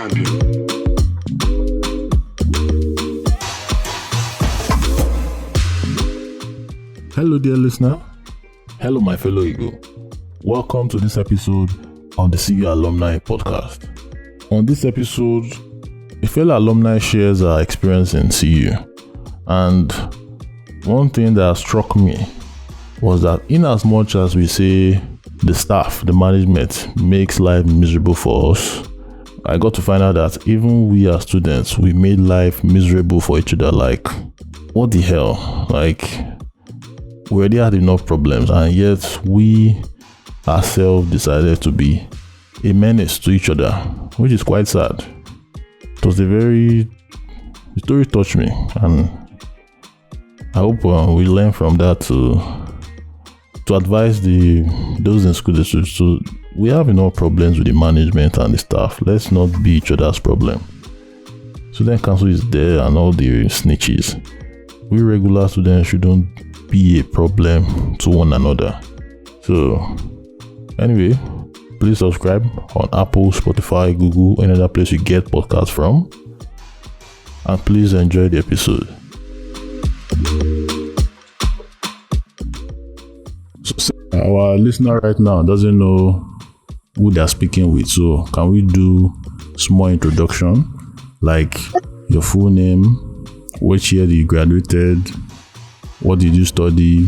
Outstanding. Hello, dear listener. Hello, my fellow Eagle. Welcome to this episode of the CU Alumni podcast. On this episode, a fellow alumni shares our experience in CU. And one thing that struck me was that in as much as we say the staff, the management makes life miserable for us, I got to find out that even we as students, we made life miserable for each other. Like, what the hell? Like, we already had enough problems, and yet we ourselves decided to be a menace to each other, which is quite sad. The story touched me, and I hope we learn from that to advise those in school districts. So we have enough problems with the management and the staff. Let's not be each other's problem. Student council is there and all the snitches. We regular students shouldn't be a problem to one another. So anyway, please subscribe on Apple, Spotify, Google, any other place you get podcasts from. And please enjoy the episode. So our listener right now doesn't know who they're speaking with. So can we do small introduction? Like your full name, which year you graduated, what did you study,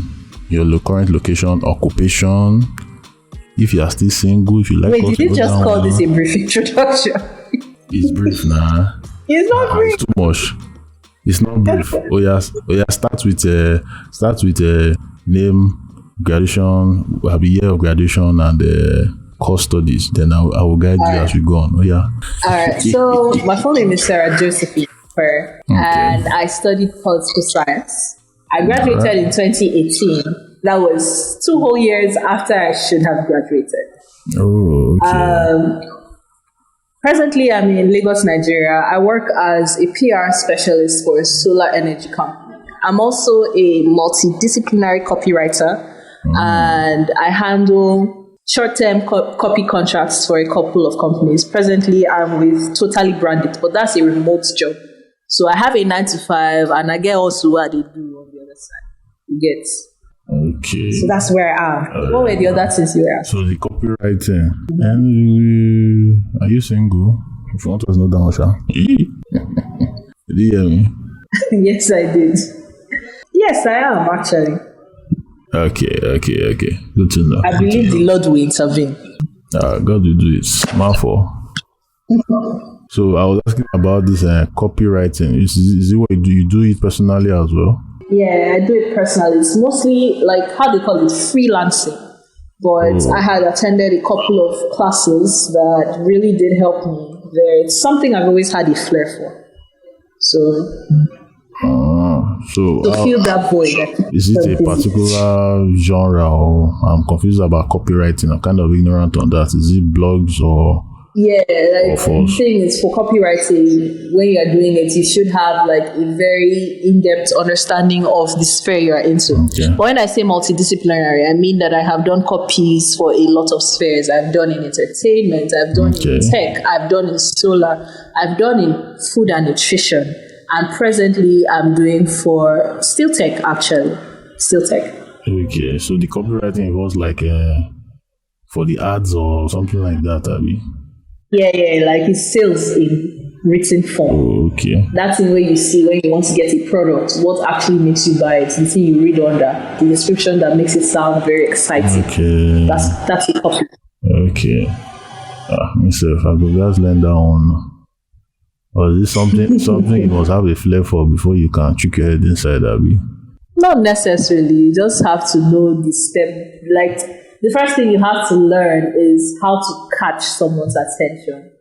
your current location, occupation, if you are still single, if you like. Wait, did you just call this a brief introduction? It's brief, nah. It's not brief. It's too much. It's not brief. Oh yeah. Start with name, graduation, year of graduation, and course studies. Then I will guide you as we go on. Oh yeah. All right. So my full name is Sarah Josephine, and I studied political science. I graduated in 2018. That was 2 whole years after I should have graduated. Oh, okay. Presently, I'm in Lagos, Nigeria. I work as a PR specialist for a solar energy company. I'm also a multidisciplinary copywriter, and I handle short-term copy contracts for a couple of companies. Presently, I'm with Totally Branded, but that's a remote job. So I have a 9 to 5, and I get also what they do on the other side. You get. Okay. So that's where I am. What were the other things you were asking? So the copywriting. And are you single? If you want to know that much, did you hear me? Yes, I did. Yes, I am actually. Okay. Good to know. I believe the Lord will intervene. God will do it. Marvel. So I was asking about this copywriting. Is it what you do? You do it personally as well? Yeah, I do it personally. It's mostly like, how they call it, freelancing. But I had attended a couple of classes that really did help me there. It's something I've always had a flair for. To fill that void. Is it a particular genre, or I'm confused about copywriting? I'm kind of ignorant on that. Is it blogs or? Yeah, like the thing is, for copywriting, when you are doing it, you should have like a very in-depth understanding of the sphere you are into. Okay. But when I say multidisciplinary, I mean that I have done copies for a lot of spheres. I've done in entertainment, I've done in tech, I've done in solar, I've done in food and nutrition, and presently I'm doing for Steel Tech, actually. Steel Tech. Okay, so the copywriting was like for the ads or something like that, Abby? Yeah, like it's sales in written form. Okay. That's the way you see when you want to get a product, what actually makes you buy it. The thing you read under, the description that makes it sound very exciting. Okay. That's a copy. Okay. Myself, I could just learn that one. Or is this something you must have a flair for before you can trick your head inside, Abby? Not necessarily. You just have to know the step. Like, the first thing you have to learn is how to catch someone's attention.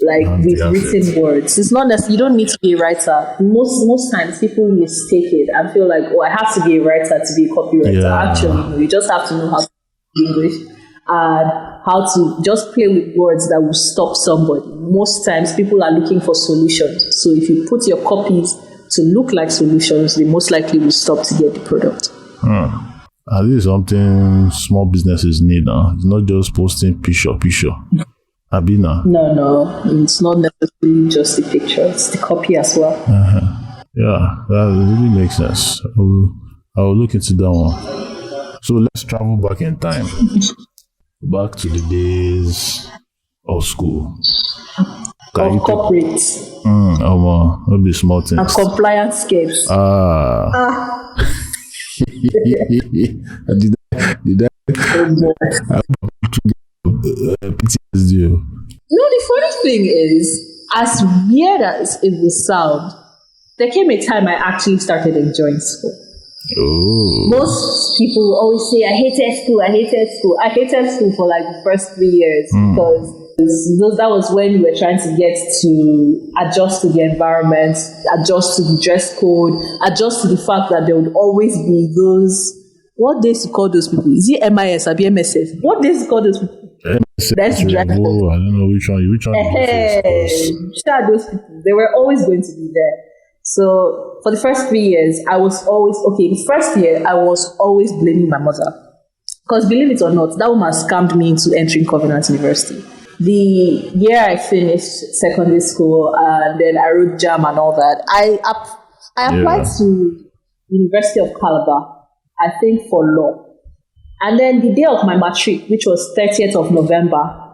Like with written words. It's not necessarily, you don't need to be a writer. Most times people mistake it and feel like, I have to be a writer to be a copywriter. Yeah. Actually, no, you just have to know how to speak English and how to just play with words that will stop somebody. Most times people are looking for solutions. So if you put your copies to look like solutions, they most likely will stop to get the product. This is something small businesses need now. It's not just posting picture. Abina. No, it's not necessarily just the picture; it's the copy as well. Yeah, that really makes sense. I will look into that one. So let's travel back in time, back to the days of school. Of corporate That'll be small things. and compliance schemes. Did I PTSD? No, the funny thing is, as weird as it would sound, there came a time I actually started enjoying school. Oh. Most people always say, I hated school. I hated school for like the first 3 years because that was when you were trying to get to adjust to the environment, adjust to the dress code, adjust to the fact that there would always be those, what days to call those people? Is it MIS or BMSF? What days to call those people? That's I don't know which one. Those people, they were always going to be there. So for the first 3 years, I was always, the first year, I was always blaming my mother. Because believe it or not, that woman scammed me into entering Covenant University. The year I finished secondary school and then I wrote JAM and all that, I applied to University of Calabar, I think for law. And then the day of my matric, which was 30th of November,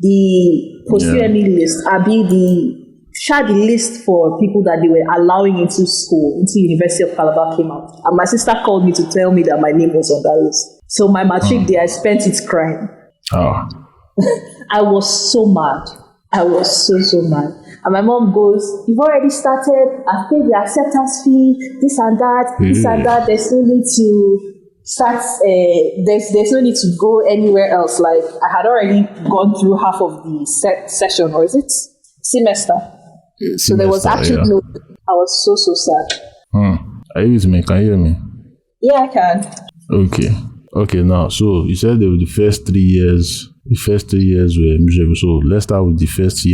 the post-UME list, the list for people that they were allowing into school, into University of Calabar came out. And my sister called me to tell me that my name was on that list. So my matric day, I spent it crying. Oh. I was so mad. I was so mad. And my mom goes, you've already started, I've paid the acceptance fee, this and that, there's no need to start, there's no need to go anywhere else. Like, I had already gone through half of the session, or is it semester? So there was actually no, I was so sad. Are you with me? Can you hear me? Yeah, I can. Okay, now, so you said the first 3 years were miserable. So let's start with the first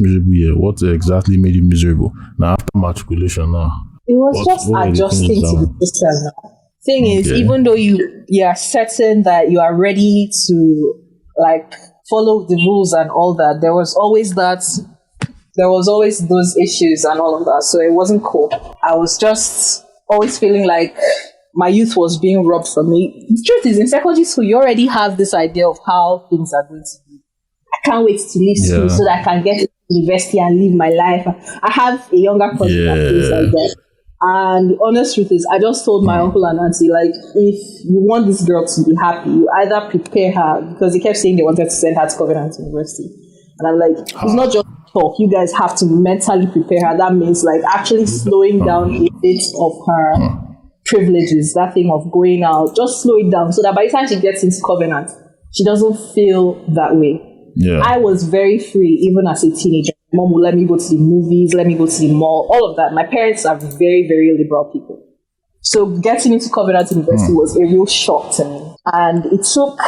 miserable year. What exactly made you miserable? Now, after matriculation now. It was just adjusting to the system now. Thing is, even though you are certain that you are ready to like follow the rules and all that, there was always those issues and all of that. So it wasn't cool. I was just always feeling like my youth was being robbed from me. The truth is, in secondary school, you already have this idea of how things are going to be. I can't wait to leave school so that I can get to university and live my life. I have a younger cousin that feels like that. And the honest truth is, I just told my uncle and auntie, like, if you want this girl to be happy, you either prepare her, because they kept saying they wanted to send her to Covenant University. And I'm like, it's not just talk. You guys have to mentally prepare her. That means like actually slowing down a bit of her privileges, that thing of going out, just slow it down so that by the time she gets into Covenant, she doesn't feel that way. Yeah. I was very free even as a teenager. My mom would let me go to the movies, let me go to the mall, all of that. My parents are very, very liberal people. So getting into Covenant University was a real shock to me. And it took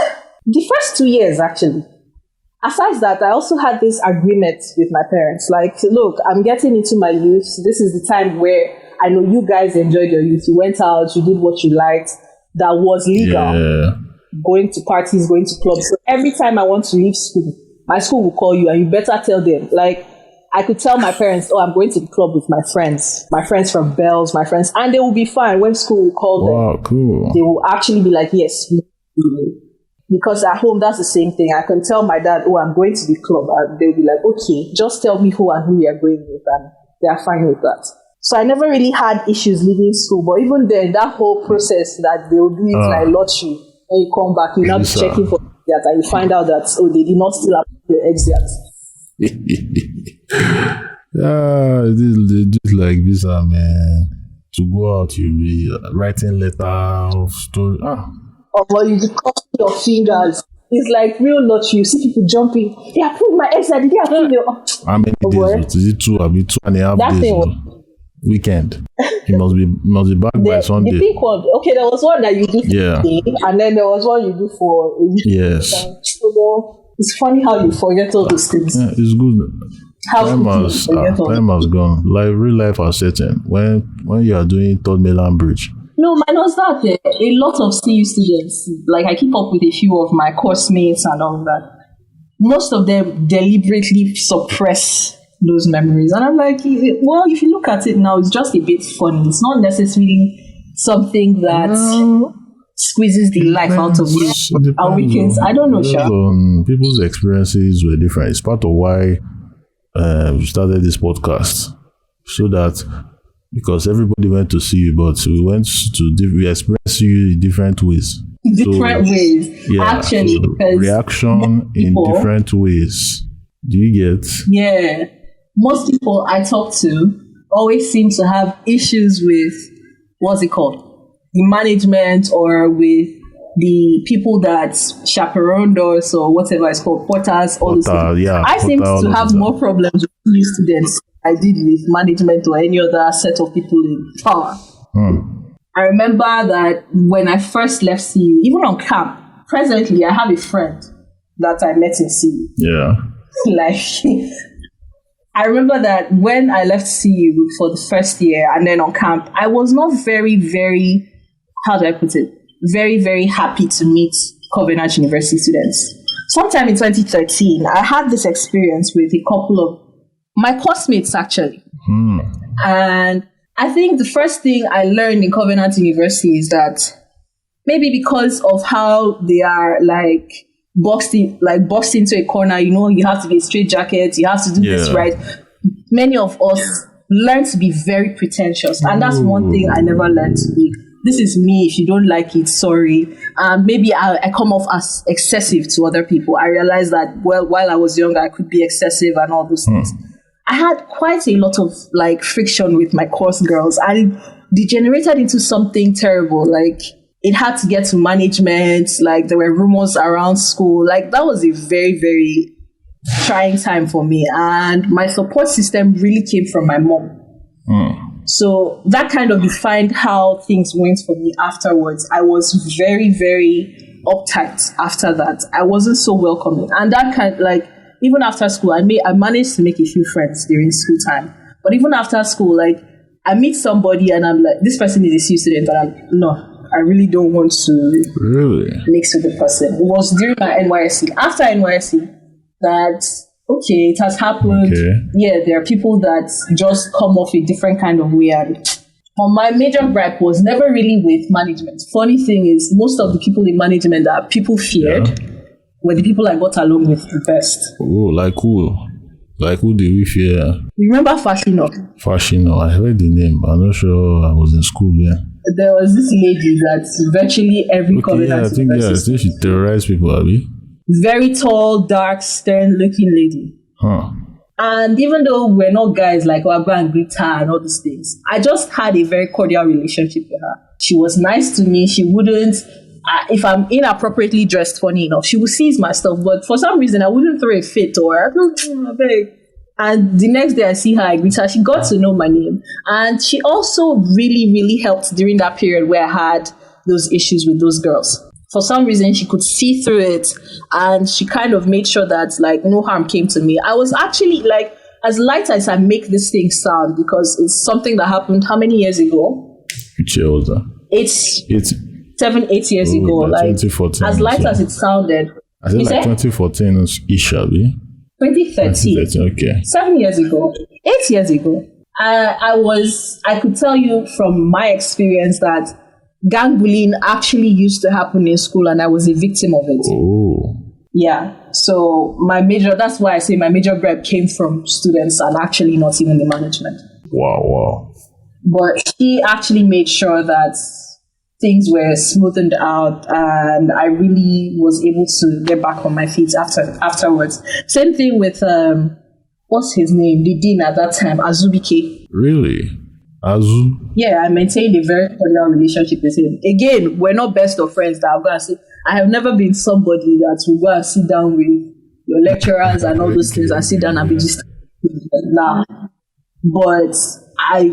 the first 2 years, actually. Aside that, I also had this agreement with my parents. Like, look, I'm getting into my youth. This is the time where I know you guys enjoyed your youth. You went out, you did what you liked. That was legal. Yeah. Going to parties, going to clubs. So every time I want to leave school, my school will call you and you better tell them. Like, I could tell my parents, oh, I'm going to the club with my friends from Bells, my friends, and they will be fine when school will call them. Wow, cool. They will actually be like, yes, because at home, that's the same thing. I can tell my dad, oh, I'm going to the club, and they'll be like, okay, just tell me who and who you're going with, and they're fine with that. So I never really had issues leaving school, but even then, that whole process that they'll do it like lottery, and you come back, you're not checking for that, and you find out that, oh, they did not still have your exit. They do like this, man. To go out, you'll be writing letter of story. Or you be cutting your fingers. It's like real lottery. You see people jumping. They approved my exit. They approved your. How many days? Is it 2.5 days? Weekend. It must be back by Sunday. The big one. Okay, there was one that you do for a day, and then there was one you do for a week. Yes. It's funny how you forget all those things. Yeah, it's good. Time has gone. Like real life has settled. When you are doing Third Mainland Bridge. No, minus that, a lot of CU students, like I keep up with a few of my course mates and all that. most of them deliberately suppress those memories. And I'm like, well, if you look at it now, it's just a bit funny. It's not necessarily something that squeezes the life out of you. Our weekends, I don't know, Sha. People's experiences were different. It's part of why we started this podcast. So that, because everybody went to see you, but we express you in different ways. Different ways, yeah, actually, because reaction in different ways. Do you get? Yeah, most people I talk to always seem to have issues with what's it called, the management, or with the people that chaperoned us, or whatever it's called, porters, all those things. Yeah, I seem to have more problems with new students I did with management or any other set of people in power. I remember that when I first left CU, even on camp, presently I have a friend that I met in CU. Yeah. Like, I remember that when I left CU for the first year and then on camp, I was not very, very, how do I put it? Very, very happy to meet Covenant University students. Sometime in 2013, I had this experience with a couple of my classmates, actually. And I think the first thing I learned in Covenant University is that maybe because of how they are like boxed into a corner, you have to be a straight jacket, you have to do this right. Many of us learn to be very pretentious. And that's one thing I never learned to be. This is me. If you don't like it, sorry. Maybe I come off as excessive to other people. I realized that, well, while I was younger, I could be excessive and all those things. I had quite a lot of like friction with my course girls, and it degenerated into something terrible. Like, it had to get to management. Like, there were rumors around school. Like, that was a very, very trying time for me. And my support system really came from my mom. So that kind of defined how things went for me afterwards. I was very, very uptight after that. I wasn't so welcoming. And that kind, like, even after school, I managed to make a few friends during school time. But even after school, like, I meet somebody and I'm like, this person is a CU student, but I really don't want to mix with the person. It was during my NYSC. After NYSC, that, okay, it has happened. Okay. Yeah, there are people that just come off a different kind of way. And my major gripe was never really with management. Funny thing is, most of the people in management that people feared were the people I got along with the best. Oh, like who? Like who did we fear? You remember Fashino? Fashino, I heard the name. I'm not sure I was in school then. There was this lady that virtually every Covenant I think she terrorized people, Abby. Very tall, dark, stern-looking lady. And even though we're not guys like, I'll go and greet her and all these things, I just had a very cordial relationship with her. She was nice to me. She wouldn't, if I'm inappropriately dressed, funny enough, she would seize my stuff. But for some reason, I wouldn't throw a fit or I beg. And the next day I see her, I greet her. She got to know my name. And she also really, really helped during that period where I had those issues with those girls. For some reason, she could see through it, and she kind of made sure that, like, no harm came to me. I was actually, like, as light as I make this thing sound, because it's something that happened how many years ago? Which year was that? It's 7-8 years ago. Like, 2014. As light as it sounded. I said like 2014-ish, 2013. Okay. 7 years ago. 8 years ago. I could tell you from my experience that gang bullying actually used to happen in school, and I was a victim of it. Oh. Yeah. So that's why I say my major gripe came from students and actually not even the management. Wow. But she actually made sure that things were smoothened out, and I really was able to get back on my feet afterwards. Same thing with, what's his name? The dean at that time, Azubike. Really? Azu? Yeah, I maintained a very cordial relationship with him. Again, we're not best of friends that I'll go and say. I have never been somebody that will go and sit down with your lecturers and all those things and sit down and be just nah. But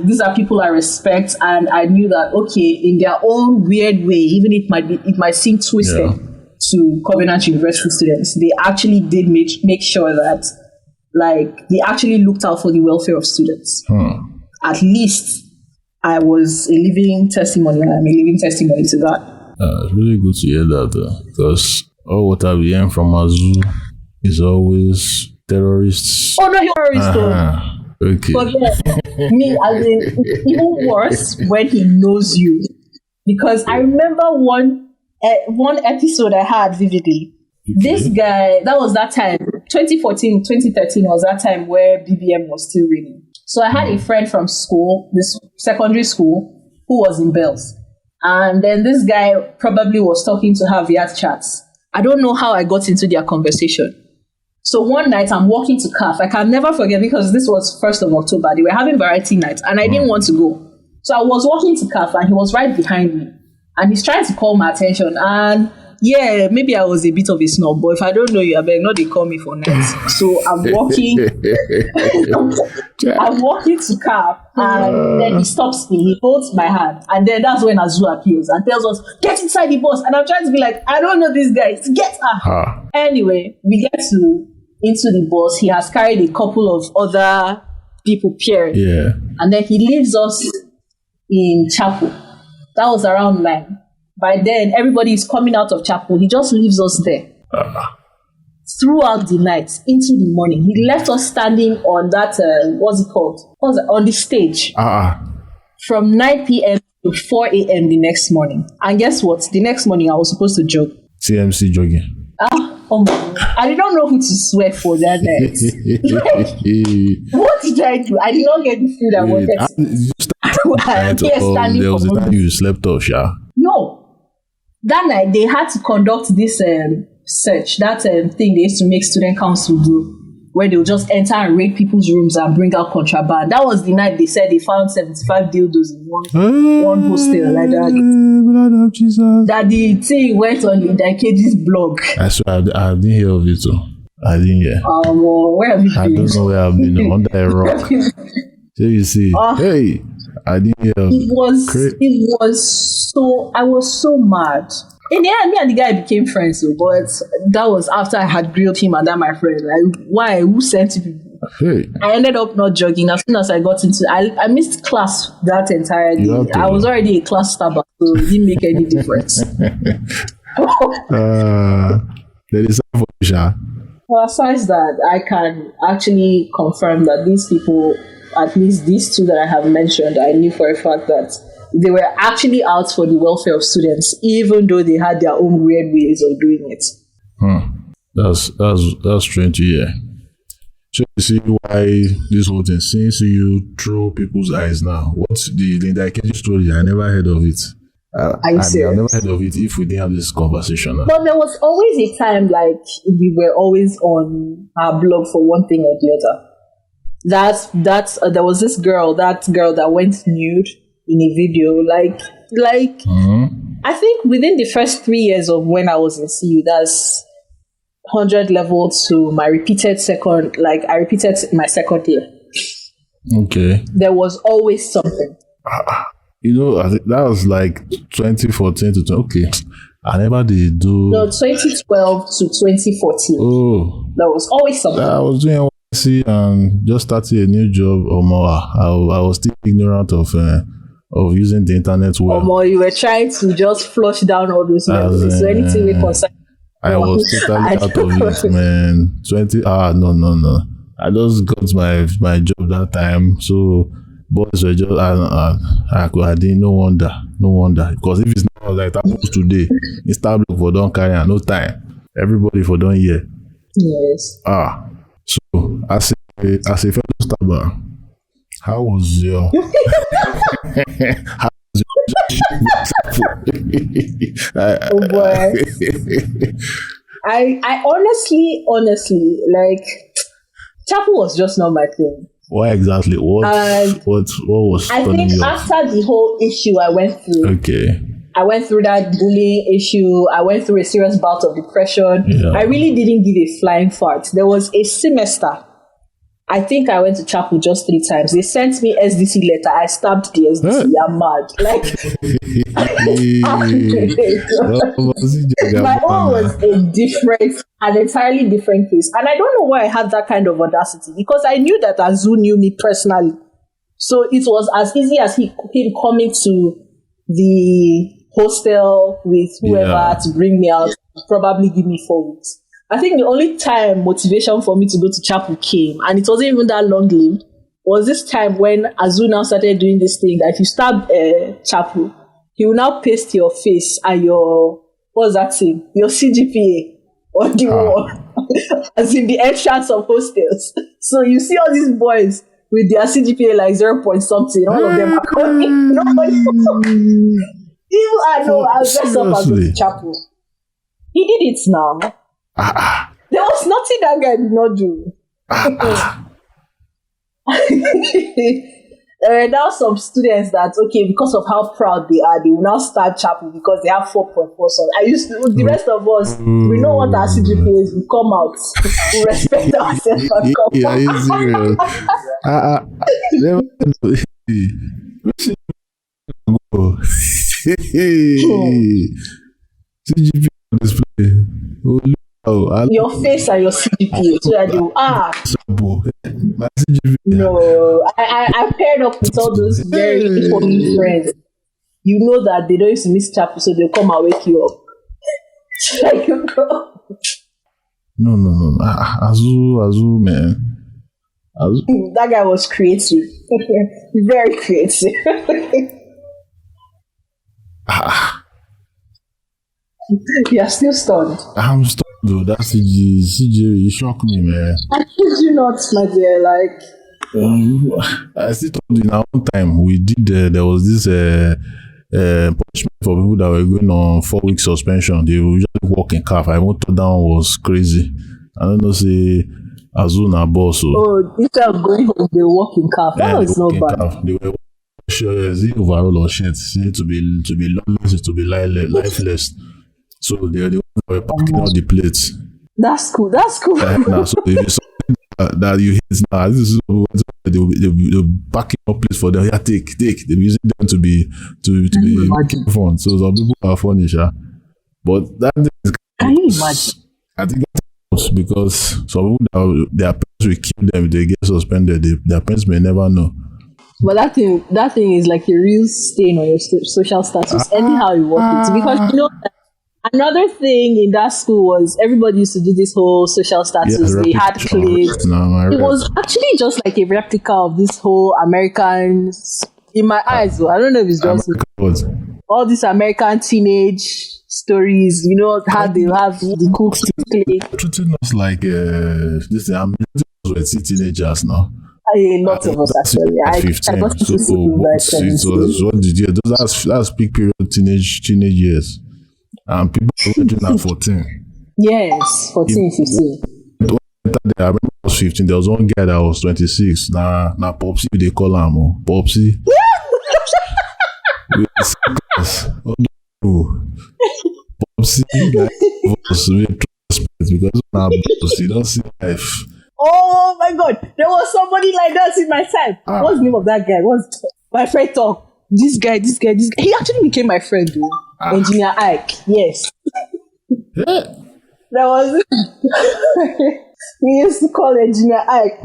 these are people I respect, and I knew that, okay, in their own weird way, even if it might seem twisted to Covenant University students, they actually did make sure that, like, they actually looked out for the welfare of students. At least I was a living testimony, and I'm a living testimony to that. It's really good to hear that, because all what I've heard from Azu is always terrorists. Oh no, he terrorist. Okay. But yeah, me, as in, it's even worse when he knows you. Because I remember one episode I had vividly. Okay. This guy, that was that time, 2014, 2013 was that time where BBM was still reigning. So I had a friend from school, this secondary school, who was in Bells. And then this guy probably was talking to her via chats. I don't know how I got into their conversation. So one night I'm walking to CAF. I can never forget because this was 1st of October. They were having variety night and I didn't want to go. So I was walking to CAF and he was right behind me. And he's trying to call my attention. And yeah, maybe I was a bit of a snob, but if I don't know you, I beg not they call me for nights. So I'm walking. I'm walking to CAF and then he stops me. He holds my hand. And then that's when Azu appears and tells us, get inside the bus. And I'm trying to be like, I don't know these guys. Get her. Anyway, we get into the bus. He has carried a couple of other people peering. Yeah. And then he leaves us in chapel. That was around 9. By then, everybody is coming out of chapel. He just leaves us there. Throughout the night, into the morning. He left us standing on that, what's it called? On the stage. From 9 p.m. to 4 a.m. the next morning. And guess what? The next morning, I was supposed to jog. CMC jogging. Oh my God. I did not know who to swear for that night. What did I do? I did not get the food I wanted to. There was a time you slept off, yeah? No. That night, they had to conduct this search, that thing they used to make student council do, where they'll just enter and raid people's rooms and bring out contraband. That was the night they said they found 75 dildos in one hostel like that. Blood of Jesus. That the thing went on Linda Keji's blog. I swear, I didn't hear of it too. I didn't hear. Well, where have you been? I don't know where I've been. Under a rock. So you see, hey, I didn't hear. It was so, I was so mad. In the end, me and the guy became friends, though, but that was after I had grilled him and that my friend. Like, why? Who sent you people? Hey. I ended up not jogging. As soon as I got into I missed class that entire day. I was already a class stabber, so it didn't make any difference. There is for you, well, aside that, I can actually confirm that these people, at least these two that I have mentioned, I knew for a fact that they were actually out for the welfare of students, even though they had their own weird ways of doing it. That's strange to hear. So you see why this whole thing seems you through people's eyes now. What's the Linda Keji story? I never heard of it. Are you serious? I've never heard of it if we didn't have this conversation. But there was always a time like we were always on our blog for one thing or the other. There was this girl, that went nude in a video, like I think within the first 3 years of when I was in CU, that's 100 level to my repeated second, like I repeated my second year. Okay. There was always something. You know, I think that was like 2014 to 20. Okay. I never did do. No, 2012 to 2014. Oh. There was always something. I was doing NYC and just started a new job. Or more. I was still ignorant of using the internet well. Or more, you were trying to just flush down all those memories. So anything we concern. I was totally out of it, man. No. I just got my job that time. So boys were just I didn't no wonder. Because if it's not like that happens today, Instagram for don't carry no time. Everybody for don't hear. Yes. So as a fellow stabber, how was your oh boy. I honestly, like, chapel was just not my thing. Why exactly? What was? I think after the whole issue I went through. Okay. I went through that bullying issue. I went through a serious bout of depression. Yeah. I really didn't give a flying fart. There was a semester. I think I went to chapel just 3 times. They sent me SDC letter. I stabbed the SDC. I'm mad. Like, my own was an entirely different case. And I don't know why I had that kind of audacity, because I knew that Azu knew me personally. So it was as easy as him coming to the hostel with whoever to bring me out, probably give me 4 weeks. I think the only time motivation for me to go to chapel came, and it wasn't even that long lived, was this time when Azu now started doing this thing that if you start chapel, he will now paste your face and your, what's that thing? Your CGPA on the wall, as in the entrance of hostels. So you see all these boys with their CGPA like 0 point something, all of them are coming. Nobody. Even I know I'll dress up and go to chapel. He did it now. There was nothing that guy did not do. There are now some students that, okay, because of how proud they are, they will now start chapel because they have 4.4. So the rest of us, we know what our CGPA is, we come out, we respect ourselves and come Yeah, it's CGP display. Your face and your CGPA. So that you my CGPA. No, I paired up with all those very funny friends. You know that they don't used to miss chapel, so they'll come and wake you up. Like you go. No. Azu, man. Azu. That guy was creative. Very creative. You are still stunned. I'm stunned though. That CJ, you shocked me, man. I kid you not, my dear. Like, I still told you now. One time we did. There was this punishment for people that were going on 4-week suspension. They were usually walking calf. I thought that one was crazy. I don't know, say Azuna boss. Oh, instead of going home, they were walking calf. That was not bad. Calf. They were the overall or shit. To be lawless, to be lifeless. So they were packing out the plates. That's cool. Now, so if it's something that you hate now, this is they'll packing up plates for them. Yeah, take. They're using them to be making fun. So some people are funny, but that thing is. Can you imagine? I think that's because some people their parents will kill them if they get suspended. Their parents may never know. But that thing is like a real stain on your social status. Anyhow you work it, because you know. Another thing in that school was everybody used to do this whole social status. They had clips. It was actually just like a replica of this whole American, in my eyes, I don't know if it's just all these American teenage stories, you know, how they have the cool clip. Treating us like this, I'm teenagers now. Lot of us actually. I got to see what did you? That's peak period teenage years. And people are already at 14. Yes, 14, 15. I remember I was 15. There was one guy that was 26. Now Popsy, they call him Popsy. Popsy, was with respect because now Popsy don't see life. Oh my God, there was somebody like that in my time. What's the name of that guy? What's my friend talk? This guy. He actually became my friend, dude. Engineer Ike, yes. There was we used to call Engineer Ike.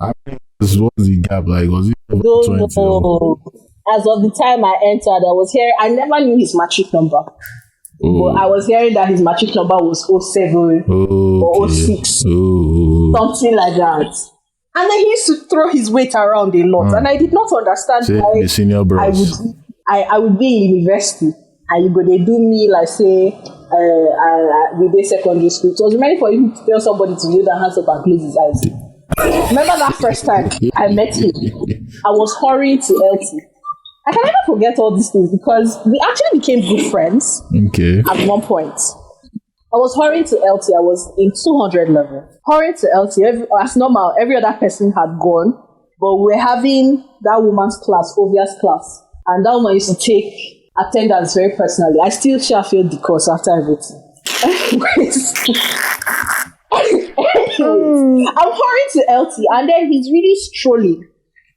I think this was the gap, like was it over 20? As of the time I entered, I never knew his matric number. But I was hearing that his matric number was 07 or 06. Something like that. And then he used to throw his weight around a lot. And I did not understand why senior bros. I would be in university. And they do me like say we did secondary school. So it was remaining for him to tell somebody to lay their hands up and close his eyes. Remember that first time I met him? I was hurrying to LT. I can never forget all these things because we actually became good friends. Okay. At one point. I was hurrying to LT. I was in 200 level. Hurrying to LT. As normal, every other person had gone. But we were having that woman's class, Ovia's class. And that woman used to take attendance very personally. I still feel the course after everything. Anyways, I'm hurrying to LT, and then he's really strolling,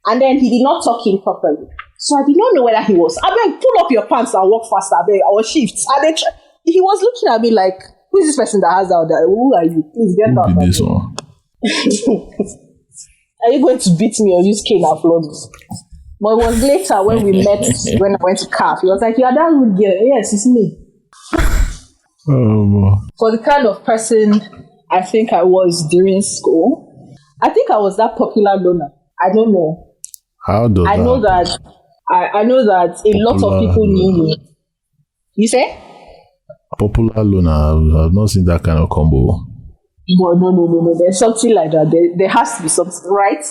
and then he did not tuck in properly. So I did not know whether he was. I mean, pull up your pants and walk faster. I was shift. And then he was looking at me like, who is this person that has out there? Who are you? Please get out. This one. Are you going to beat me or use cane and flog me? But it was later when we met, when I went to CAF. He was like, you are that good girl. Yes, it's me. Oh, for the kind of person I think I was during school. I think I was that popular loner. I don't know. How does I know that I know that a lot of people knew me. You say? Popular loner. I've not seen that kind of combo. But no. There's something like that. There has to be something, right?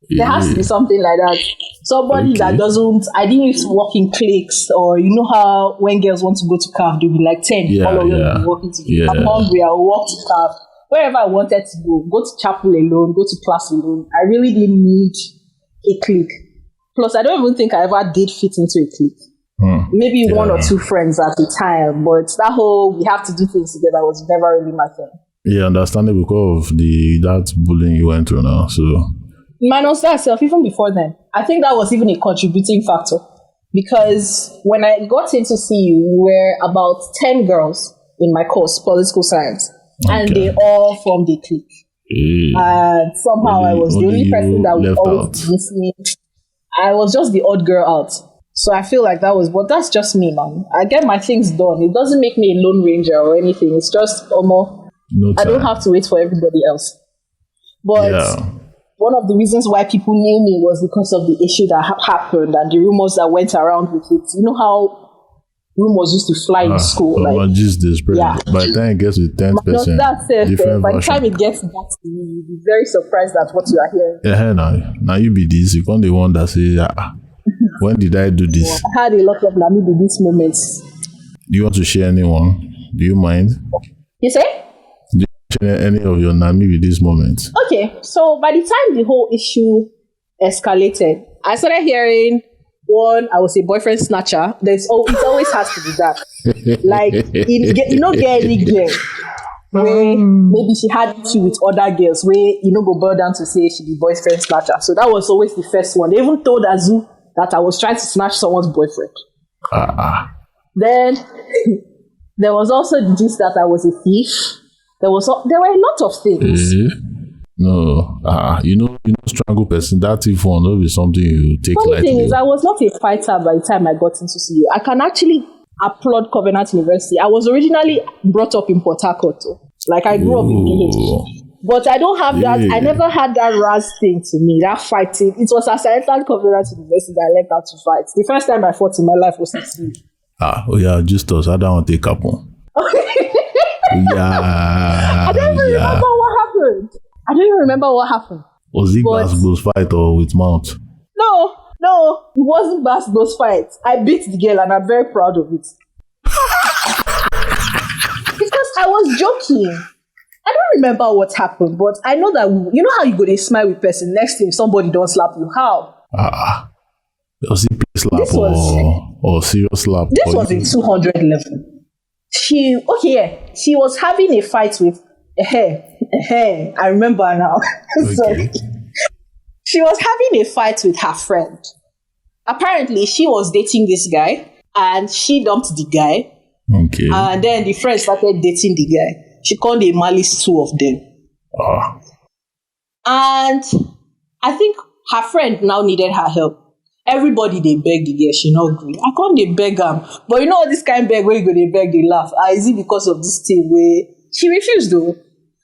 There has to be something like that. Somebody that doesn't, I didn't used to work in cliques, or you know how when girls want to go to CAF, they'll be like 10, all of them will be walking together. I'm hungry, I'll walk to CAF. Wherever I wanted to go to chapel alone, go to class alone. I really didn't need a clique. Plus, I don't even think I ever did fit into a clique. Maybe one or two friends at the time, but that whole we have to do things together was never really my thing. Yeah, understandable because of that bullying you went through now. So minus that self, even before then, I think that was even a contributing factor. Because when I got into CU, we were about 10 girls in my course, political science. And they all formed a clique. And somehow I was the only person that would always be listening. I was just the odd girl out. So I feel like but that's just me, man. I get my things done. It doesn't make me a lone ranger or anything. It's just I don't have to wait for everybody else. But one of the reasons why people knew me was because of the issue that happened and the rumors that went around with it. You know how rumors used to fly in school. By the time it gets to 10%, by the time it gets back to you, you'll be very surprised at what you are hearing. Yeah, now you be this. You can't the one that say, when did I do this? I had a lot of Nami be these moments. Do you want to share anyone? Do you mind? You say? Do you share any of your Nami with these moments? Okay, so by the time the whole issue escalated, I started hearing one, I was a boyfriend snatcher. It always has to be that. Like, get any girl where maybe she had issue with other girls, where go burn down to say she be boyfriend snatcher. So that was always the first one. They even told Azu that I was trying to snatch someone's boyfriend. Then there was also the gist that I was a thief. There were a lot of things. No, strangle person. That if one will be something you take. Funny thing is, I was not a fighter by the time I got into CU. I can actually applaud Covenant University. I was originally brought up in Port Harcourt. Like I grew up in PH. But I don't have that. I never had that Raz thing to me, that fighting. It was as I entered Covenant University that I learned how to fight. The first time I fought in my life was in CU. Just us. I don't want to take up one. I don't even remember what happened. I don't even remember what happened. Was it Glasgow's fight or with mount? No, it wasn't Glasgow's fight. I beat the girl and I'm very proud of it. Because I was joking. I don't remember what happened, but I know that, you know how you go to smile with person, next thing somebody don't slap you. How? Was it slap or serious slap? This was a 200 level. She was having a fight with I remember now. Okay. She was having a fight with her friend. Apparently, she was dating this guy, and she dumped the guy. Okay. And then the friend started dating the guy. She called a malice two of them. And I think her friend now needed her help. Everybody they beg the girl, she not agree. I can't they beg her. But you know this kind of beg where you go they beg, they laugh. Is it because of this thing where she refused though?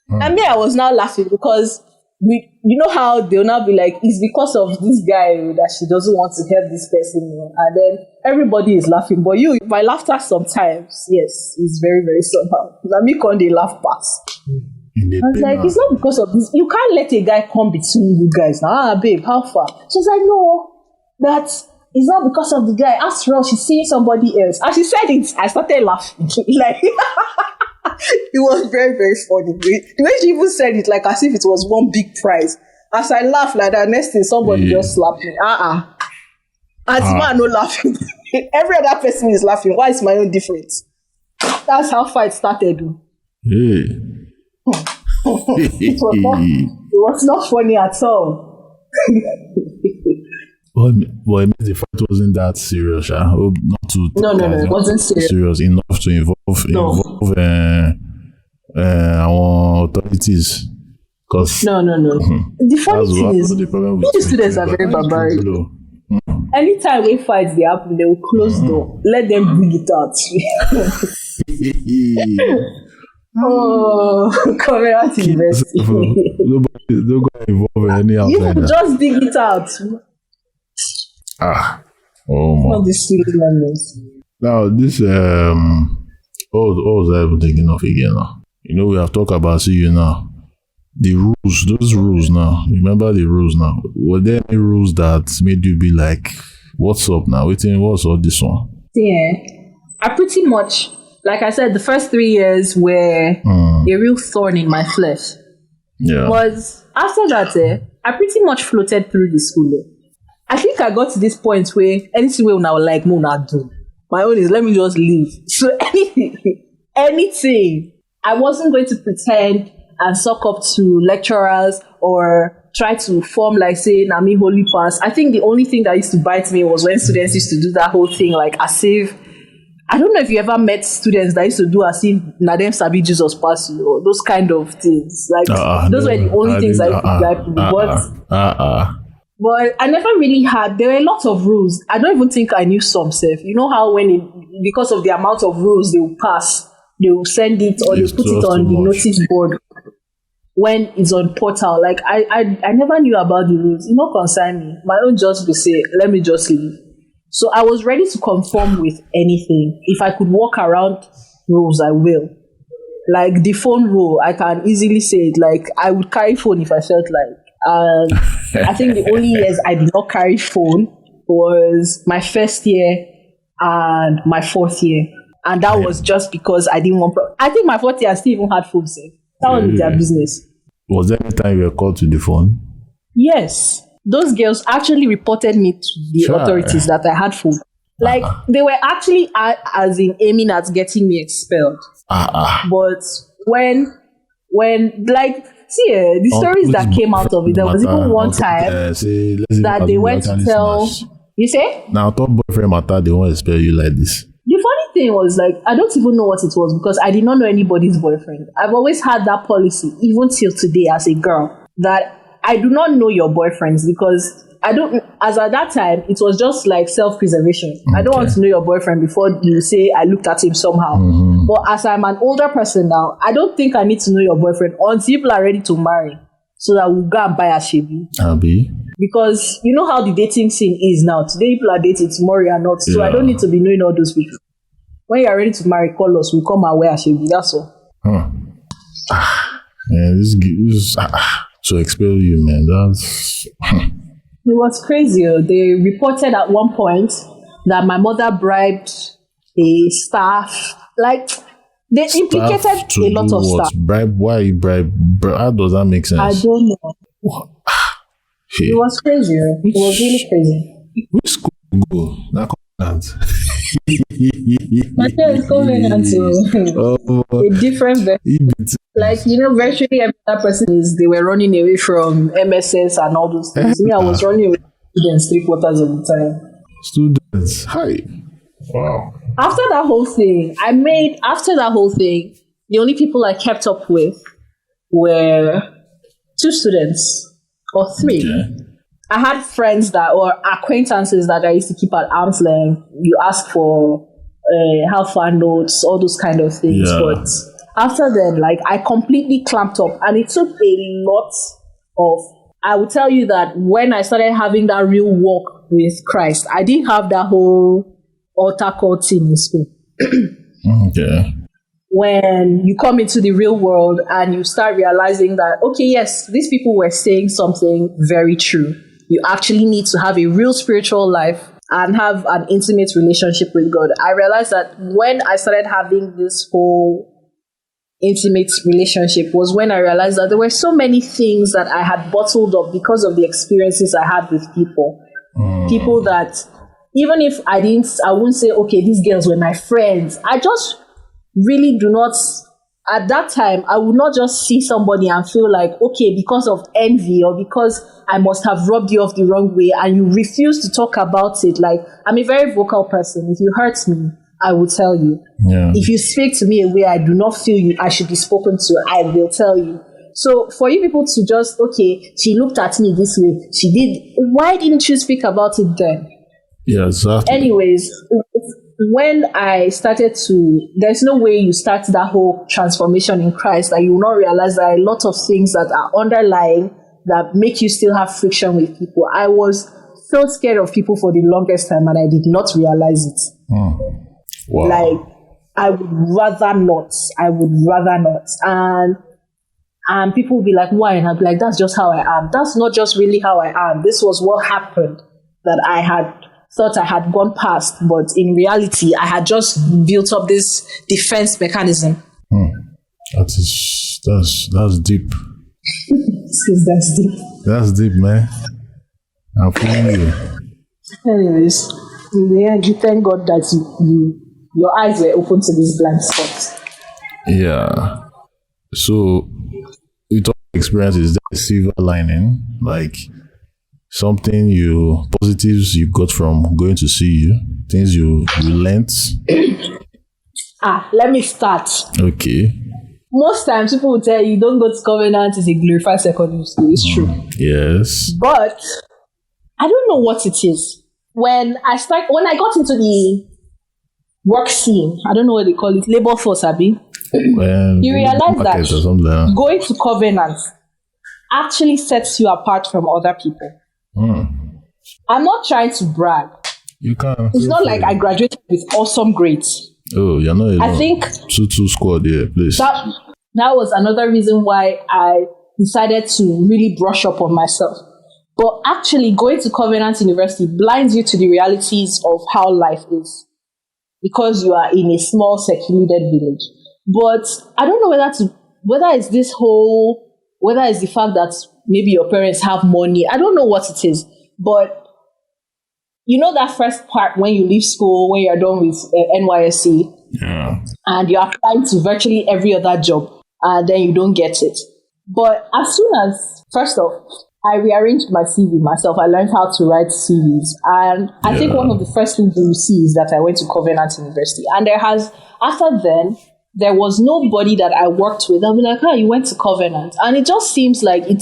And me, I was now laughing because you know how they'll now be like, it's because of this guy that she doesn't want to help this person. And then everybody is laughing. But my laughter sometimes, yes, is very, very somehow. Now me can't they laugh past. I was like, it's not because of this. You can't let a guy come between you guys. Babe, how far? She was like, no, that is not because of the guy. After all, she's seeing somebody else. And she said it, I started laughing. Like, it was very, very funny. The way she even said it, like as if it was one big prize. As I laughed like that, next thing somebody just slapped me. And man, no laughing. Every other person is laughing. Why is my own different? That's how fight started. It was not funny at all. Well, it means the fight wasn't that serious. I hope not to. No, it wasn't serious enough to involve our authorities. Cause no. The funny thing is, the students are very barbaric. Anytime we fight, they happen, they will close door. Let them bring it out. Oh, Covenant University. Don't go involved in any You outsider. just dig it out. Oh All my. these silly numbers. Now this what was I even thinking of again now? You know, we have talked about CU now. The rules, those rules now. Remember the rules now. Were there any rules that made you be like, what's up now? What's all this one? Yeah. I pretty much, like I said, the first 3 years were a real thorn in my flesh. Yeah. Was after that, I pretty much floated through the school. I think I got to this point where anything we now like, no, not do. My own is let me just leave. So anything, I wasn't going to pretend and suck up to lecturers or try to form like say Nami Holy Pass. I think the only thing that used to bite me was when students used to do that whole thing like as if, I don't know if you ever met students that used to do as if Nadem Sabi Jesus pass you or those kind of things. Like those were the only things I used to like. But I never really had, there were a lot of rules. I don't even think I knew some stuff. You know how because of the amount of rules they will pass, they will send it or they put it on the notice board when it's on portal. Like I never knew about the rules. It not concern me. My own just be say, let me just leave. So I was ready to conform with anything. If I could walk around rules, I will. Like the phone rule, I can easily say it. Like I would carry phone if I felt like. I think the only years I did not carry phone was my first year and my fourth year. And that was just because I didn't want... I think my fourth year I still even had phone safe. That was their business. Was there any time you were called to the phone? Yes. Those girls actually reported me to the authorities that I had phone. Like, they were actually as in aiming at getting me expelled. But when like... See, the stories that came out of it, there was even one time that they went to tell... You say? Now, top boyfriend matter, they won't expel you like this. The funny thing was, like, I don't even know what it was because I did not know anybody's boyfriend. I've always had that policy, even till today as a girl, that I do not know your boyfriends because I don't, as at that time, it was just like self-preservation. I don't want to know your boyfriend before you say I looked at him somehow. But as I'm an older person now, I don't think I need to know your boyfriend until people are ready to marry so that we'll go and buy a Shebi. Because you know how the dating scene is now. Today people are dating, tomorrow you are not. So I don't need to be knowing all those people. When you are ready to marry, call us. We'll come and wear a Shebi. That's all. This to expel you, man. That's... It was crazy. They reported at one point that my mother bribed a staff. Like, they implicated a lot of stuff. Bribe? Why you bribe? How does that make sense? I don't know. It was crazy. It was really crazy. Which school you go? That Covenant. My parents Covenant to a different version. Like, you know, virtually every other person they were running away from MSS and all those things. Me, I was running away from students 3/4 of the time. Students, hi. Wow. After that whole thing, the only people I kept up with were 2 students or 3. Okay. I had friends or acquaintances that I used to keep at arm's length. You ask for how far notes, all those kind of things. Yeah. But after then, like, I completely clamped up, and it took a lot of... I will tell you that when I started having that real walk with Christ, I didn't have that whole altar call thing in school. Okay. When you come into the real world and you start realizing that, okay, yes, these people were saying something very true. You actually need to have a real spiritual life and have an intimate relationship with God. I realized that when I started having this whole intimate relationship was when I realized that there were so many things that I had bottled up because of the experiences I had with people. People that, even if I wouldn't say, okay, these girls were my friends. I just really do not, at that time, I would not just see somebody and feel like, okay, because of envy or because I must have rubbed you off the wrong way and you refuse to talk about it. Like, I'm a very vocal person. If you hurt me, I will tell you. Yeah. If you speak to me a way I do not feel I should be spoken to, I will tell you. So for you people to just, okay, she looked at me this way, she did, why didn't you speak about it then? Yeah, exactly. Anyways, when I started to, there's no way you start that whole transformation in Christ that you will not realize there are a lot of things that are underlying that make you still have friction with people. I was so scared of people for the longest time and I did not realize it. Wow. Like, I would rather not. And people will be like, why? And I'll be like, that's just how I am. That's not just really how I am. This was what happened that I had thought I had gone past. But in reality, I had just built up this defense mechanism. That's deep. That's deep. That's deep, man. I'm feeling you. Anyways, in the end, you thank God that your eyes were open to these blind spots. Yeah. So, with all experience, is there a silver lining? Like, something positives you got from going to see you? Things you learned? Let me start. Okay. Most times, people will tell you, don't go to Covenant, it's a glorified secondary school. It's true. Yes. But I don't know what it is. When I got into the work scene, I don't know what they call it, labor force, Abi. You realize that going to Covenant actually sets you apart from other people. I'm not trying to brag. You can't. It's not like I graduated with awesome grades. Oh, you're not alone. I think 2-2 squad, yeah, please. That was another reason why I decided to really brush up on myself. But actually, going to Covenant University blinds you to the realities of how life is because you are in a small, secluded village. But I don't know whether it's the fact that maybe your parents have money. I don't know what it is. But you know that first part when you leave school, when you're done with NYSC, and you're applying to virtually every other job, and then you don't get it. But as soon as, first off, I rearranged my CV myself. I learned how to write CVs. And I think one of the first things you see is that I went to Covenant University. And after then, there was nobody that I worked with. I'll be like, you went to Covenant. And it just seems like maybe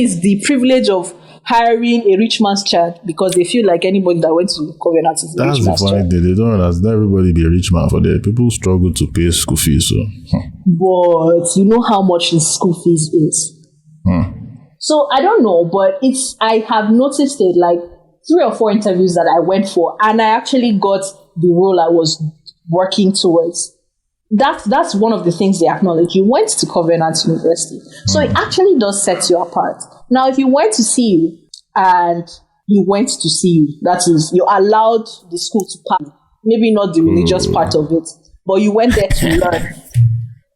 it's the privilege of hiring a rich man's child because they feel like anybody that went to Covenant is a rich man's child. That's the funny thing. They don't realize not everybody be a rich man for there. People struggle to pay school fees. So. But you know how much the school fees is. So I don't know, but I have noticed it like 3 or 4 interviews that I went for, and I actually got the role I was working towards. That's one of the things they acknowledge. You went to Covenant University. So it actually does set you apart. Now, if you went to see you and you went to see you, that is, you allowed the school to pass, maybe not the religious part of it, but you went there to learn.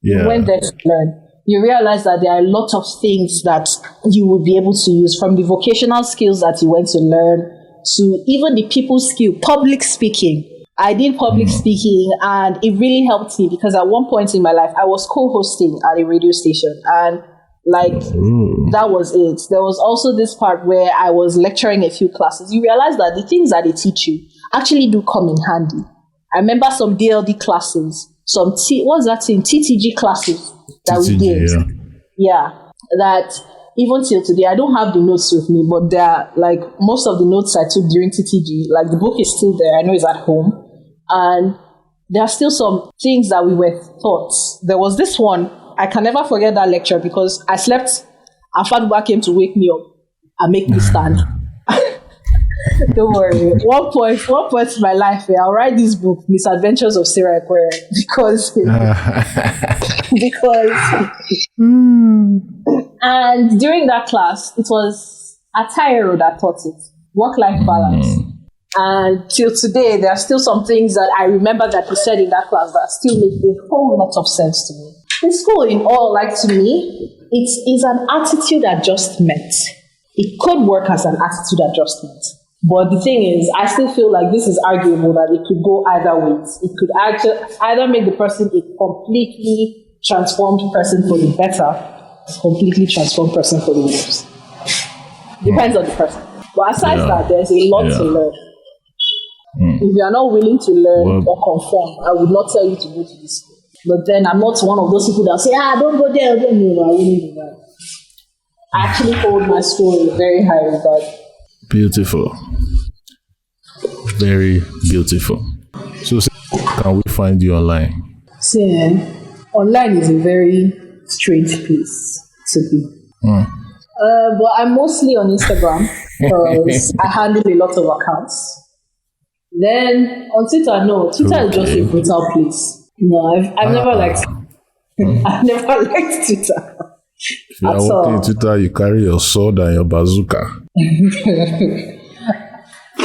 You went there to learn. You realize that there are a lot of things that you would be able to use, from the vocational skills that you went to learn to even the people skill, public speaking. I did public speaking, and it really helped me because at one point in my life, I was co-hosting at a radio station, and that was it. There was also this part where I was lecturing a few classes. You realize that the things that they teach you actually do come in handy. I remember some DLD classes, what's that thing? TTG classes that we did. Yeah, that even till today, I don't have the notes with me, but they're like most of the notes I took during TTG, like the book is still there. I know it's at home. And there are still some things that we were taught. There was this one, I can never forget that lecture because I slept and Faduba came to wake me up and make me stand. Don't worry. One point in my life, I'll write this book, Misadventures of Sarah Aquarium, because and during that class, it was Atayero that taught it, work-life balance. And till today, there are still some things that I remember that he said in that class that still make a whole lot of sense to me. In school, in all, like to me, it is an attitude adjustment. It could work as an attitude adjustment. But the thing is, I still feel like this is arguable that it could go either ways. It could either make the person a completely transformed person for the better, completely transformed person for the worse. Depends on the person. But aside that, there's a lot to learn. If you are not willing to learn or conform, I would not tell you to go to this school. But then I'm not one of those people that say, don't go there. No, I wouldn't do that. I actually hold my school in very high regard. Beautiful. Very beautiful. So, can we find you online? See, online is a very strange place to be. But I'm mostly on Instagram because I handle a lot of accounts. Then on Twitter, no. Twitter is just a brutal place. No, I've never liked I've never liked Twitter. If you are working in Twitter, you carry your sword and your bazooka.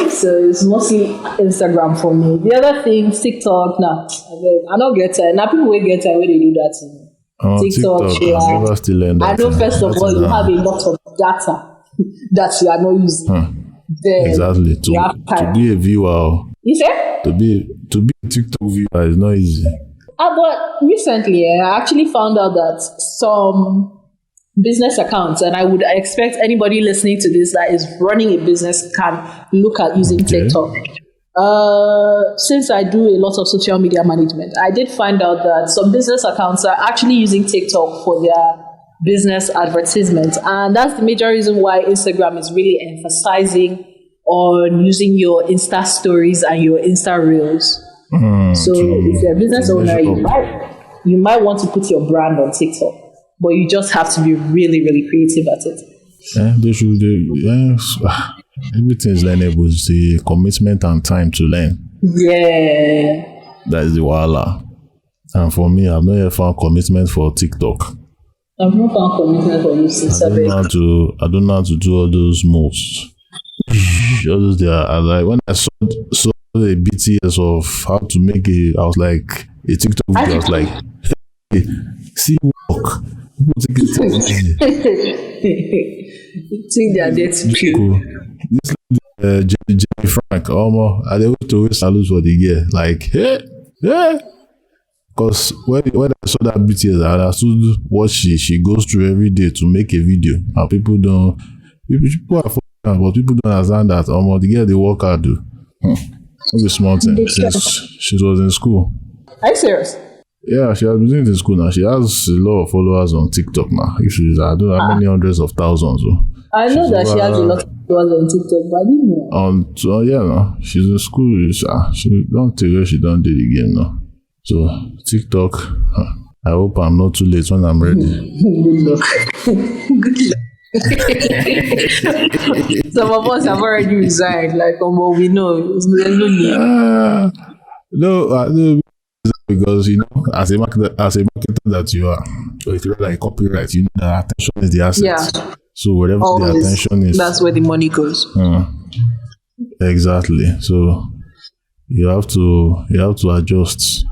So it's mostly Instagram for me. The other thing, TikTok, I don't get it. Now people will get it when they do that thing. TikTok, I never still learn that. I know first of all, you have a lot of data that you are not using. Then exactly. To be a viewer. You say? To be a TikTok viewer is not easy. But recently, I actually found out that some business accounts, and I would expect anybody listening to this that is running a business can look at using TikTok. Since I do a lot of social media management, I did find out that some business accounts are actually using TikTok for their business advertisement. And that's the major reason why Instagram is really emphasizing on using your Insta stories and your Insta reels. So if you're a business owner, you might want to put your brand on TikTok, but you just have to be really, really creative at it. Everything is learnable. It's the commitment and time to learn. Yeah. That is the wahala. And for me, I've not yet found commitment for TikTok. I've not found commitment for you since I don't know how to do all those moves. All those there. Like when I saw the BTS of how to make I was like a TikTok video. I was like, hey, see work. Think they are there to cool. This Jenny Frank, I they went to waste salutes for the year. Like, hey. Because when I saw that BTS, I understood what she goes through every day to make a video. And people are focused, but people don't understand that the girl they work hard do. Not a small thing. She was in school. Are you serious? Yeah, she has been doing it in school now. She has a lot of followers on TikTok now. I don't know how many hundreds of thousands. I know that she has a lot of followers on TikTok, but I didn't know. Yeah, no. She's in school. She don't tell her she don't do it again now. So TikTok, I hope I'm not too late when I'm ready. Good luck. Good luck. Some of us have already resigned. Like, we know there's no need. No, because as a marketer that you are, so if you're like copyright, you know that attention is the asset. Yeah. So whatever the attention is, that's where the money goes. Exactly. So you have to adjust.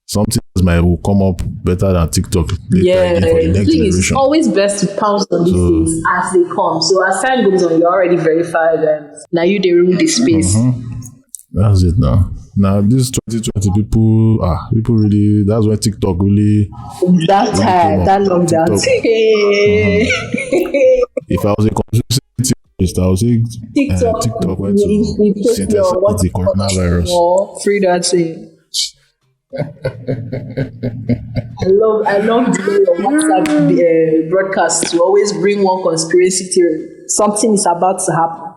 Something will come up better than TikTok. Yeah, the thing is, it's always best to pounce on these things as they come. So as time goes on, you're already verified, and now you rule the space. That's it now. Now this 2020 people really. That's when TikTok really. That lockdown. If I was a conspiracy theorist, I would say TikTok went to synthesize the coronavirus. Free that thing. I love the way your WhatsApp broadcasts to always bring one conspiracy theory. Something is about to happen.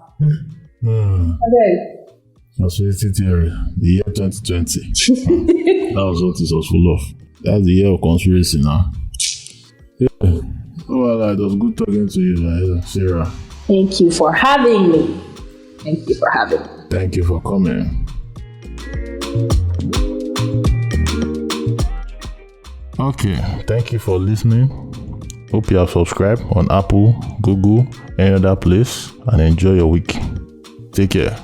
Conspiracy theory. The year 2020. That was what it was full of. That's the year of conspiracy now. Yeah. Well, it was good talking to you, Sarah. Thank you for having me. Thank you for coming. Okay, thank you for listening. Hope you have subscribed on Apple, Google, any other place, and enjoy your week. Take care.